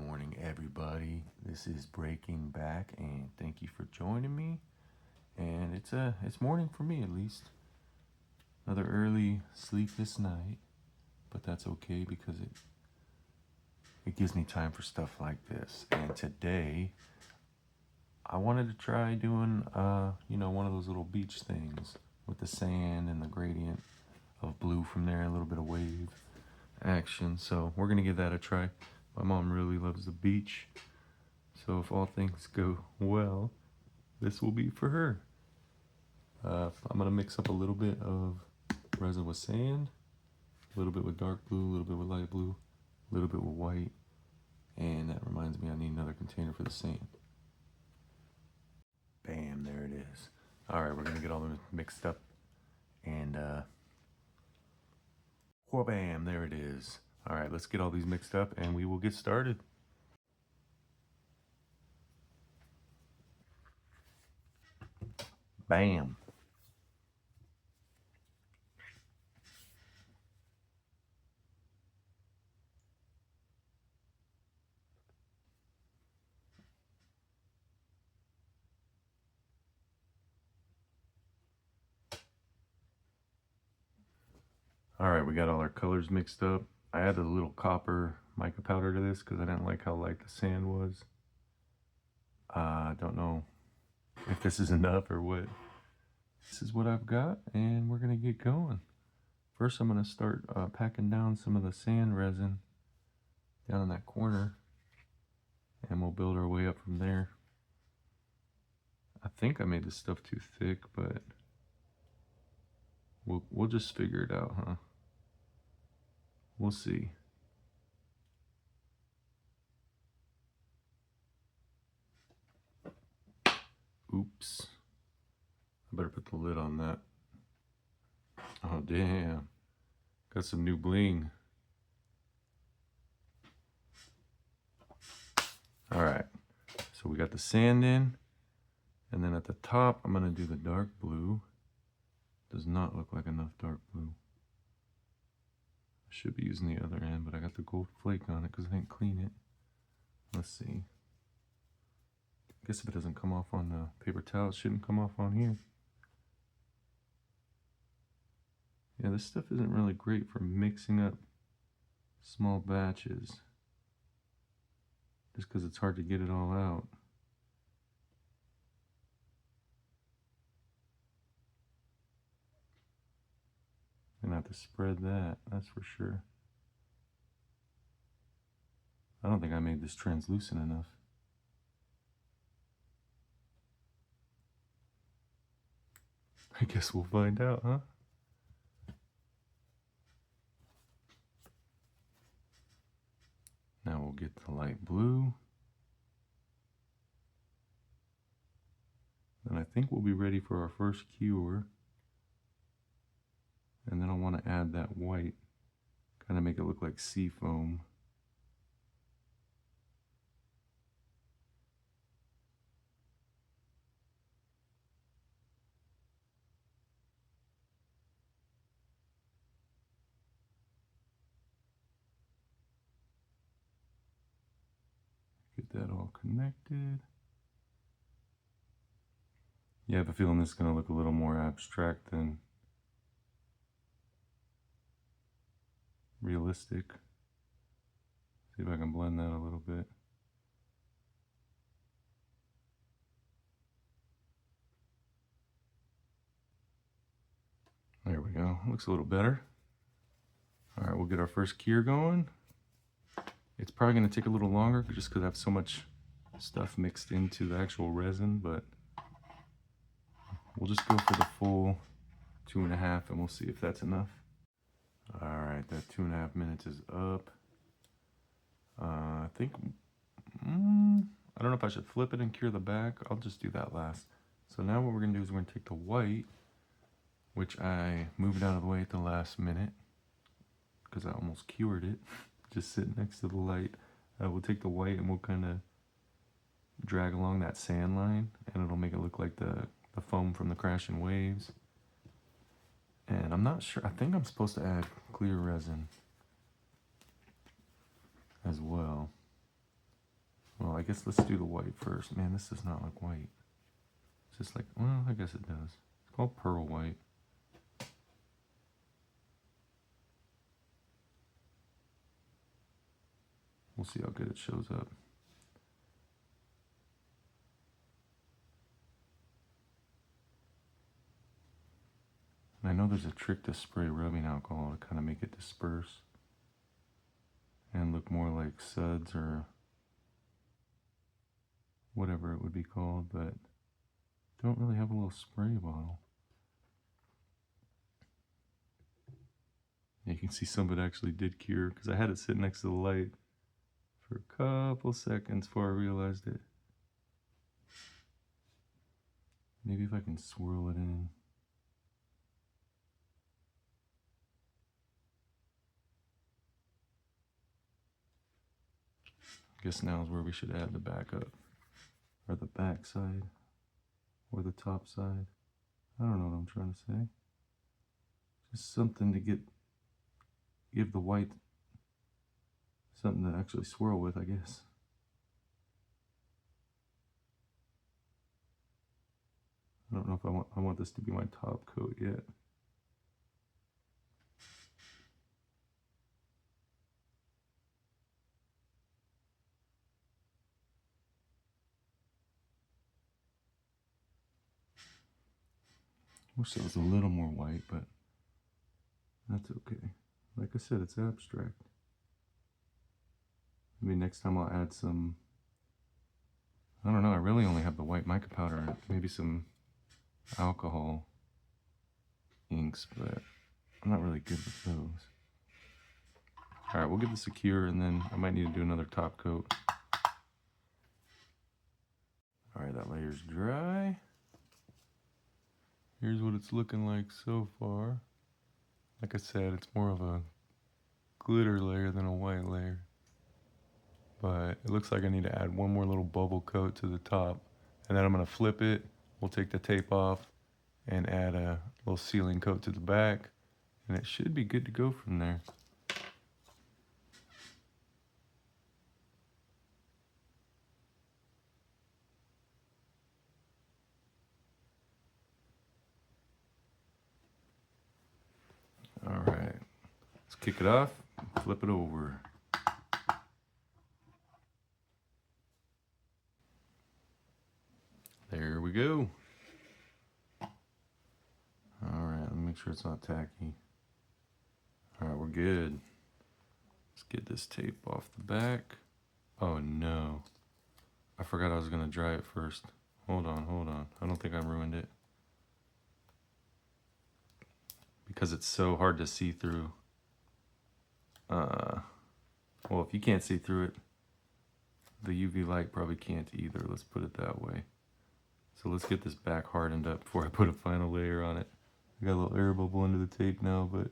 morning, everybody. This is Breaking Back, and thank you for joining me. And it's morning for me, at least. Another early sleepless night, but that's okay because it gives me time for stuff like this. And today, I wanted to try doing one of those little beach things with the sand and the gradient of blue from there, a little bit of wave action. So we're gonna give that a try. My mom really loves the beach, so if all things go well, this will be for her. I'm gonna mix up a little bit of resin with sand, a little bit with dark blue, a little bit with light blue, a little bit with white, and that reminds me I need another container for the sand. Bam, there it is. All right, we're gonna get all them mixed up, and bam, there it is. All right, let's get all these mixed up, and we will get started. Bam. All right, we got all our colors mixed up. I added a little copper mica powder to this because I didn't like how light the sand was. I don't know if this is enough or what. This is what I've got, and we're gonna get going. First, I'm gonna start packing down some of the sand resin down in that corner, and we'll build our way up from there. I think I made this stuff too thick, but we'll just figure it out, huh? We'll see. Oops. I better put the lid on that. Oh, damn. Got some new bling. All right. So we got the sand in. And then at the top, I'm going to do the dark blue. Does not look like enough dark blue. I should be using the other end, but I got the gold flake on it because I didn't clean it. Let's see. I guess if it doesn't come off on the paper towel, it shouldn't come off on here. Yeah, this stuff isn't really great for mixing up small batches. Just because it's hard to get it all out. Gonna have to spread that, that's for sure. I don't think I made this translucent enough. I guess we'll find out, huh? Now we'll get the light blue. Then I think we'll be ready for our first cure. And then I want to add that white, kind of make it look like sea foam. Get that all connected. Yeah, I have a feeling this is going to look a little more abstract than realistic. See if I can blend that a little bit. There we go. Looks a little better. All right, we'll get our first cure going. It's probably going to take a little longer just because I have so much stuff mixed into the actual resin, but we'll just go for the full 2.5 and we'll see if that's enough. All right, that 2.5 minutes is up. I think, I don't know if I should flip it and cure the back. I'll just do that last. So now what we're gonna do is we're gonna take the white, which I moved out of the way at the last minute because I almost cured it, just sitting next to the light. We'll take the white and we'll kind of drag along that sand line, and it'll make it look like the foam from the crashing waves. And I'm not sure, I think I'm supposed to add clear resin as well. I guess let's do the white first. Man, this does not look white. It's just like, well, I guess it does. It's called pearl white. We'll see how good it shows up. And I know there's a trick to spray rubbing alcohol to kind of make it disperse and look more like suds or whatever it would be called, but don't really have a little spray bottle. You can see some of it actually did cure because I had it sit next to the light for a couple seconds before I realized it. Maybe if I can swirl it in. I guess now is where we should add the backup, or the back side, or the top side. I don't know what I'm trying to say. Just something to give the white something to actually swirl with, I guess. I don't know if I want this to be my top coat yet. Wish it was a little more white, but that's okay. Like I said, it's abstract. Maybe next time I'll add some, I don't know, I really only have the white mica powder and maybe some alcohol inks, but I'm not really good with those. All right, we'll give this a cure and then I might need to do another top coat. All right, that layer's dry. Here's what it's looking like so far. Like I said, it's more of a glitter layer than a white layer. But it looks like I need to add one more little bubble coat to the top. And then I'm gonna flip it. We'll take the tape off and add a little sealing coat to the back. And it should be good to go from there. All right, let's kick it off, flip it over. There we go. All right, let me make sure it's not tacky. All right, we're good. Let's get this tape off the back. Oh no, I forgot I was gonna dry it first. Hold on. I don't think I ruined it. Because it's so hard to see through. Well, if you can't see through it, the UV light probably can't either. Let's put it that way. So let's get this back hardened up before I put a final layer on it. I got a little air bubble under the tape now, but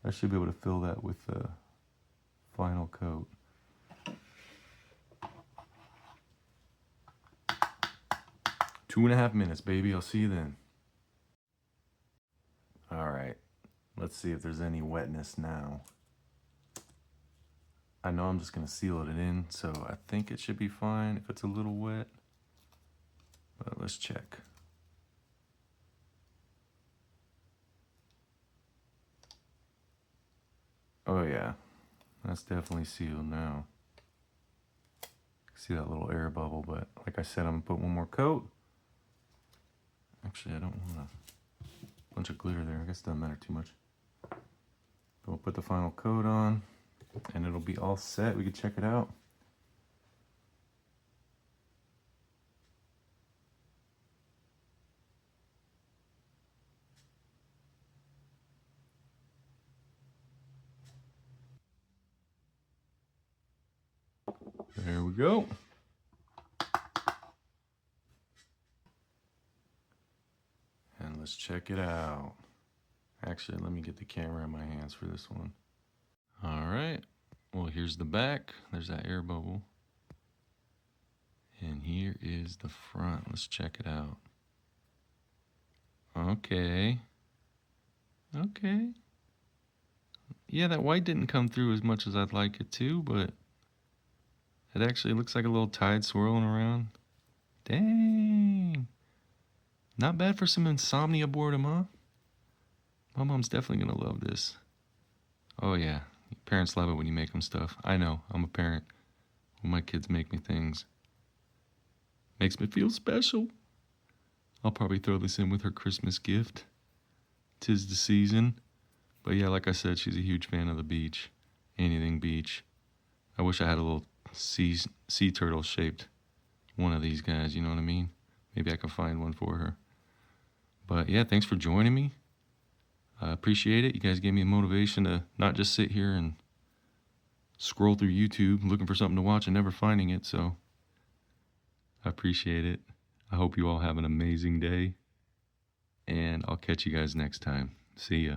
I should be able to fill that with the final coat. Two and a half minutes, baby. I'll see you then. All right, let's see if there's any wetness now. I know I'm just gonna seal it in, so I think it should be fine if it's a little wet, but let's check. Oh yeah, that's definitely sealed now. See that little air bubble, but like I said, I'm gonna put one more coat. Actually, I don't want a bunch of glitter there. I guess it doesn't matter too much. But we'll put the final coat on and it'll be all set. We can check it out. There we go. And let's check it out. Actually, let me get the camera in my hands for this one. All right, well, here's the back. There's that air bubble. And here is the front. Let's check it out. Okay. Yeah, that white didn't come through as much as I'd like it to, but It actually looks like a little tide swirling around. Dang. Not bad for some insomnia boredom, huh? My mom's definitely gonna love this. Oh yeah, parents love it when you make them stuff. I know, I'm a parent. When my kids make me things, makes me feel special. I'll probably throw this in with her Christmas gift. 'Tis the season. But yeah, like I said, she's a huge fan of the beach. Anything beach. I wish I had a little sea turtle shaped one of these guys, you know what I mean? Maybe I can find one for her. But yeah, thanks for joining me. I appreciate it. You guys gave me a motivation to not just sit here and scroll through YouTube looking for something to watch and never finding it. So I appreciate it. I hope you all have an amazing day. And I'll catch you guys next time. See ya.